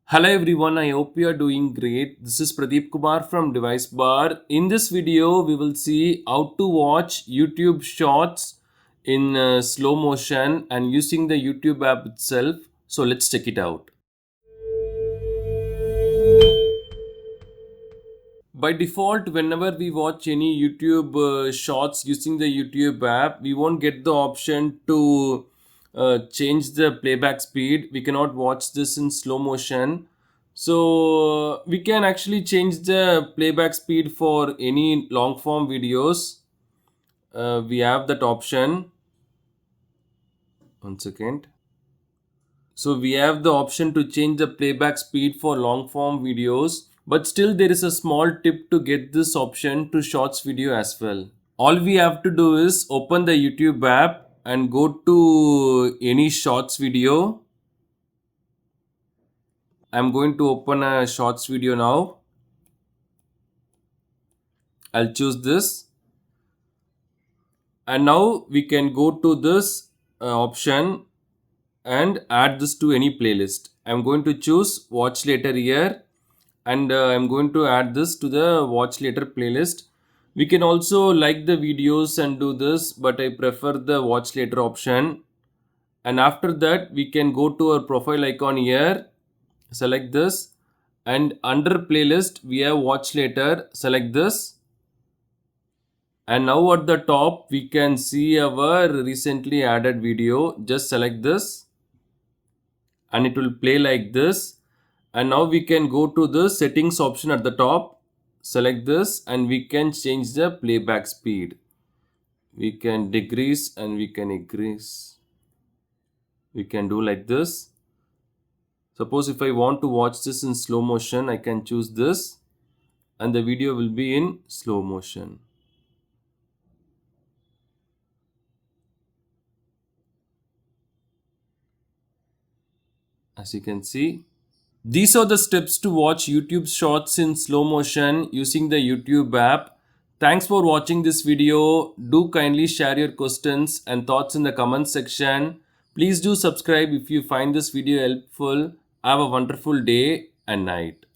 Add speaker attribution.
Speaker 1: Hello everyone, I hope you are doing great. This is Pradeep Kumar from DeviceBAR. In this video, we will see how to watch YouTube shorts in slow motion and using the YouTube app itself. So let's check it out. By default, whenever we watch any YouTube shorts using the YouTube app, we won't get the option to change the playback speed. We cannot watch this in slow motion. So we can actually change the playback speed for any long form videos. We have that option. One second. So we have the option to change the playback speed for long form videos, but still there is a small tip to get this option to shorts video as well. All we have to do is open the YouTube app and go to any shorts video. I'm going to open a shorts video now. I'll choose this. And now we can go to this option and add this to any playlist. I'm going to choose watch later here and I'm going to add this to the watch later playlist. We can also like the videos and do this, but I prefer the watch later option. And after that, we can go to our profile icon here, select this, and under playlist, we have watch later, select this. And now at the top, we can see our recently added video. Just select this and it will play like this. And now we can go to the settings option at the top, select this, and we can change the playback speed. We can decrease and we can increase. We can do like this. Suppose if I want to watch this in slow motion, I can choose this and the video will be in slow motion. As you can see, these are the steps to watch YouTube shorts in slow motion using the YouTube app. Thanks for watching this video. Do kindly share your questions and thoughts in the comment section. Please do subscribe if you find this video helpful. Have a wonderful day and night.